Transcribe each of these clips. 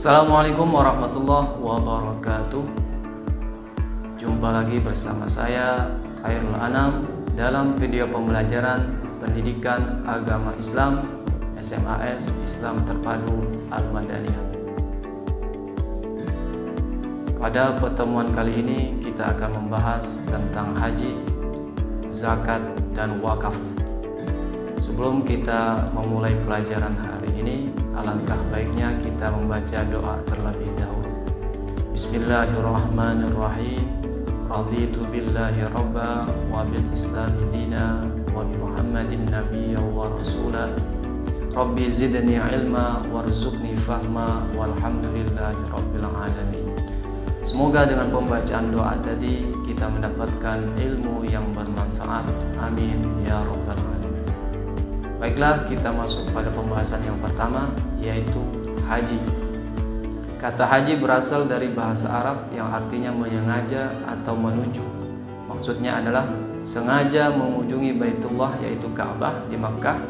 Assalamualaikum warahmatullahi wabarakatuh. Jumpa lagi bersama saya Khairul Anam dalam video pembelajaran pendidikan agama Islam SMAS Islam Terpadu Al-Madaniyah. Pada pertemuan kali ini kita akan membahas tentang haji, zakat, dan wakaf. Sebelum kita memulai pelajaran hari ini, alangkah baiknya kita membaca doa terlebih dahulu. Bismillahirrahmanirrahim. Raditu billahi rabba wa bil islami dina wa bi Muhammadin nabiyya wa rasula. Rabbi zidni ilma warzuqni fahma walhamdulillahi rabbil alamin. Semoga dengan pembacaan doa tadi kita mendapatkan ilmu yang bermanfaat. Amin ya rabbal alamin. Baiklah, kita masuk pada pembahasan yang pertama, yaitu haji. Kata haji berasal dari bahasa Arab yang artinya menyengaja atau menuju. Maksudnya adalah sengaja mengunjungi Baitullah, yaitu Ka'bah di Makkah,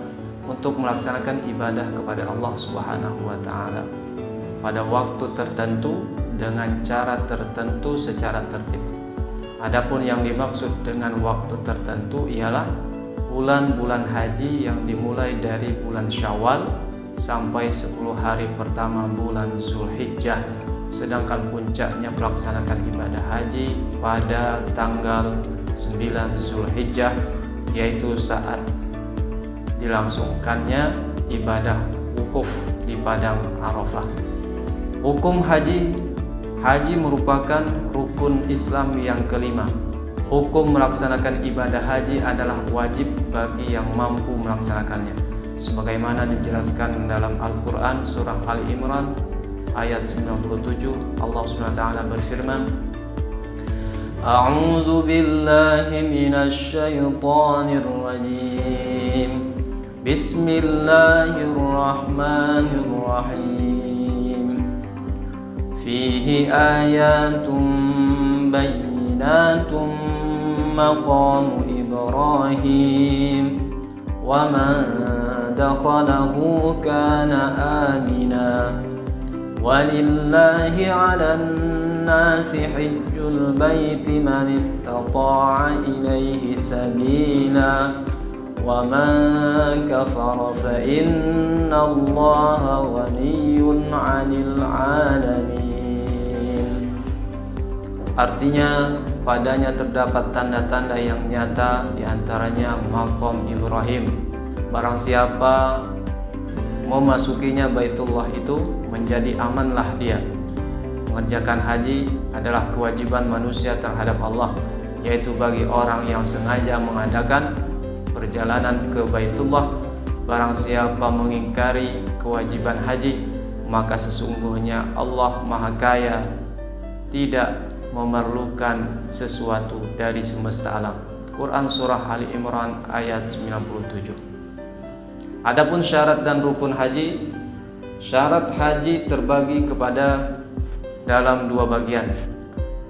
untuk melaksanakan ibadah kepada Allah Subhanahu wa Ta'ala pada waktu tertentu dengan cara tertentu secara tertib. Adapun yang dimaksud dengan waktu tertentu ialah bulan-bulan haji yang dimulai dari bulan Syawal sampai 10 hari pertama bulan Zulhijjah, sedangkan puncaknya melaksanakan ibadah haji pada tanggal 9 Zulhijjah, yaitu saat dilangsungkannya ibadah wukuf di padang Arafah. Hukum haji merupakan rukun Islam yang kelima. Hukum melaksanakan ibadah haji adalah wajib bagi yang mampu melaksanakannya, sebagaimana dijelaskan dalam Al-Quran surah Ali Imran ayat 97. Allah SWT berfirman, A'udzu billahi minasy syaithanir rajim. Bismillahirrahmanirrahim. Fihi ayatun bayyinatun maqamu Ibrahim wa man dakhalahu kana amina walillahi 'alan nasi hajjul baiti man istata'a ilaihi sabila wa man kafara fa innallaha ghaniyyun 'anil 'alamin. Artinya, padanya terdapat tanda-tanda yang nyata, diantaranya maqam Ibrahim. Barang siapa memasukinya Baitullah itu, menjadi amanlah dia. Mengerjakan haji adalah kewajiban manusia terhadap Allah, yaitu bagi orang yang sengaja mengadakan perjalanan ke Baitullah. Barang siapa mengingkari kewajiban haji, maka sesungguhnya Allah Maha Kaya, tidak memerlukan sesuatu dari semesta alam. Quran surah Ali Imran ayat 97. Adapun syarat dan rukun haji, syarat haji terbagi kepada dalam dua bagian.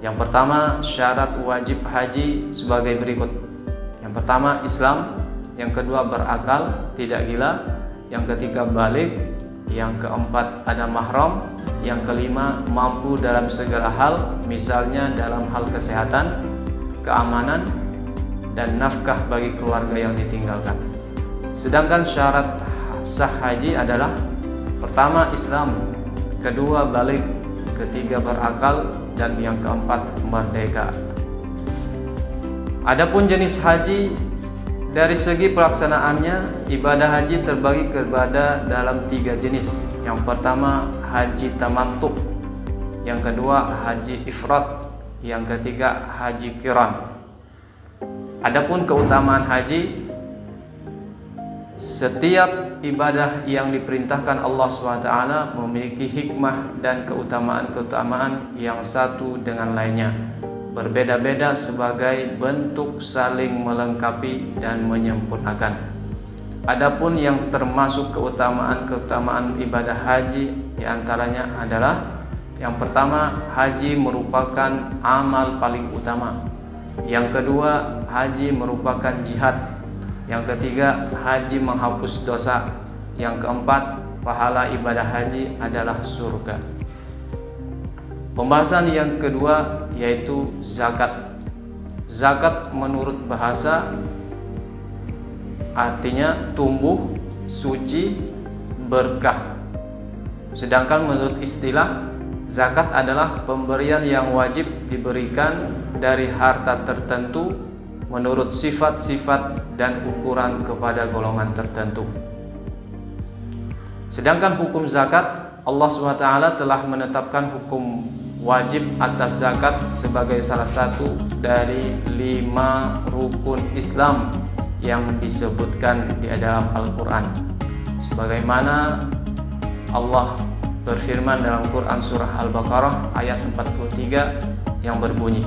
Yang pertama, syarat wajib haji sebagai berikut. Yang pertama, Islam. Yang kedua, berakal, tidak gila. Yang ketiga, baligh. Yang keempat, ada mahram. Yang kelima, mampu dalam segala hal, misalnya dalam hal kesehatan, keamanan, dan nafkah bagi keluarga yang ditinggalkan. Sedangkan syarat sah haji adalah pertama, Islam, kedua, baligh, ketiga, berakal, dan yang keempat, merdeka. Adapun jenis haji, dari segi pelaksanaannya, ibadah haji terbagi kepada dalam tiga jenis. Yang pertama, haji tamattu. Yang kedua, haji ifrad. Yang ketiga, haji qiran. Adapun keutamaan haji, setiap ibadah yang diperintahkan Allah SWT memiliki hikmah dan keutamaan-keutamaan yang satu dengan lainnya, berbeda-beda sebagai bentuk saling melengkapi dan menyempurnakan. Adapun yang termasuk keutamaan-keutamaan ibadah haji diantaranya adalah, yang pertama, haji merupakan amal paling utama. Yang kedua, haji merupakan jihad. Yang ketiga, haji menghapus dosa. Yang keempat, pahala ibadah haji adalah surga. Pembahasan yang kedua yaitu zakat. Zakat menurut bahasa artinya tumbuh, suci, berkah. Sedangkan menurut istilah, zakat adalah pemberian yang wajib diberikan dari harta tertentu menurut sifat-sifat dan ukuran kepada golongan tertentu. Sedangkan hukum zakat, Allah SWT telah menetapkan hukum wajib atas zakat sebagai salah satu dari 5 rukun Islam yang disebutkan di dalam Al-Quran. Sebagaimana Allah berfirman dalam Quran surah Al-Baqarah ayat 43 yang berbunyi,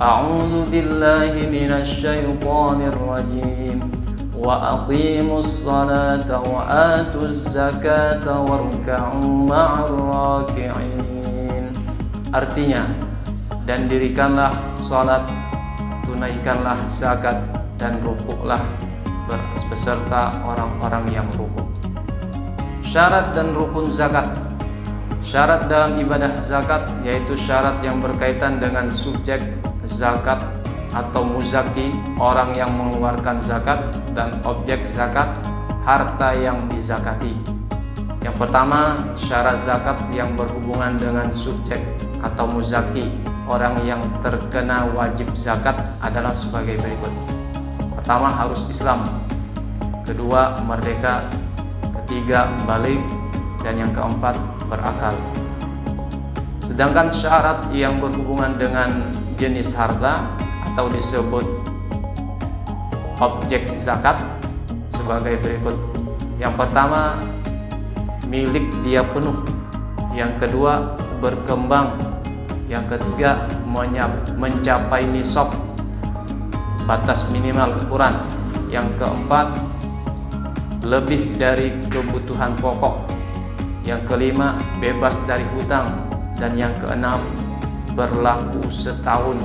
A'udzu billahi minasy syaithanir rajim wa aqimus salata wa atuz zakata warka'u ma'ar raki'in. Artinya, dan dirikanlah salat, tunaikanlah zakat, dan rukuklah beserta orang-orang yang rukuk. Syarat dan rukun zakat. Syarat dalam ibadah zakat yaitu syarat yang berkaitan dengan subjek zakat atau muzaki, orang yang mengeluarkan zakat, dan objek zakat, harta yang dizakati. Yang pertama, syarat zakat yang berhubungan dengan subjek atau muzaki, orang yang terkena wajib zakat adalah sebagai berikut. Pertama, harus Islam. Kedua, merdeka. Ketiga, balik. Dan yang keempat, berakal. Sedangkan syarat yang berhubungan dengan jenis harta atau disebut objek zakat sebagai berikut. Yang pertama, milik dia penuh. Yang kedua, berkembang. Yang ketiga, mencapai nisab, batas minimal ukuran. Yang keempat, lebih dari kebutuhan pokok. Yang kelima, bebas dari hutang. Dan yang keenam, berlaku setahun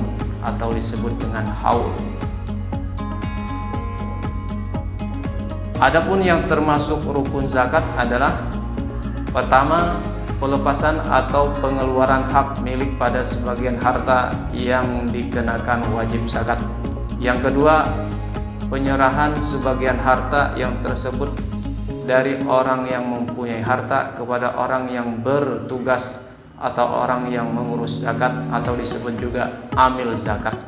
atau disebut dengan haul. Adapun yang termasuk rukun zakat adalah pertama, pelepasan atau pengeluaran hak milik pada sebagian harta yang dikenakan wajib zakat. Yang kedua, penyerahan sebagian harta yang tersebut dari orang yang mempunyai harta kepada orang yang bertugas atau orang yang mengurus zakat atau disebut juga amil zakat.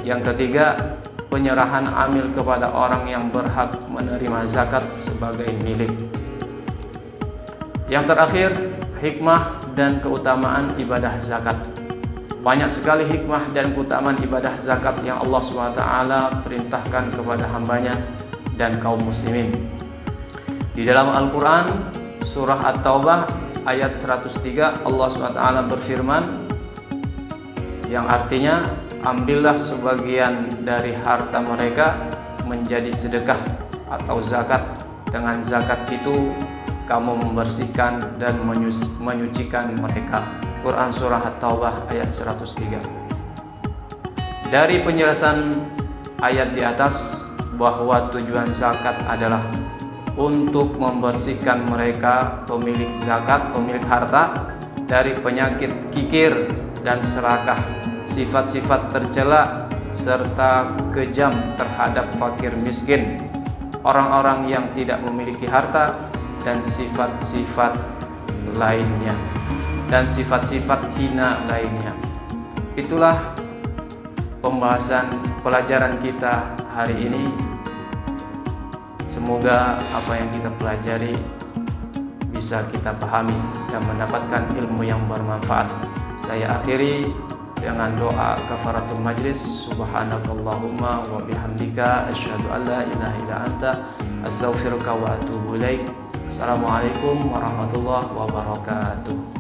Yang ketiga, penyerahan amil kepada orang yang berhak menerima zakat sebagai milik. Yang terakhir, hikmah dan keutamaan ibadah zakat. Banyak sekali hikmah dan keutamaan ibadah zakat yang Allah SWT perintahkan kepada hambanya dan kaum muslimin. Di dalam Al-Quran surah At-Taubah ayat 103, Allah SWT berfirman yang artinya, ambillah sebagian dari harta mereka menjadi sedekah atau zakat. Dengan zakat itu kamu membersihkan dan menyucikan mereka. Quran surah At-Taubah ayat 103. Dari penjelasan ayat di atas bahwa tujuan zakat adalah untuk membersihkan mereka pemilik zakat, pemilik harta dari penyakit kikir dan serakah, sifat-sifat tercela serta kejam terhadap fakir miskin, orang-orang yang tidak memiliki harta, dan sifat-sifat lainnya, dan sifat-sifat hina lainnya. Itulah pembahasan pelajaran kita hari ini. Semoga apa yang kita pelajari bisa kita pahami dan mendapatkan ilmu yang bermanfaat. Saya akhiri dengan doa kafaratul majlis. Subhanakallahumma wa bihamdika asyhadu an la ilaha illa anta astaghfiruka wa atubu ilaik. Assalamualaikum warahmatullahi wabarakatuh.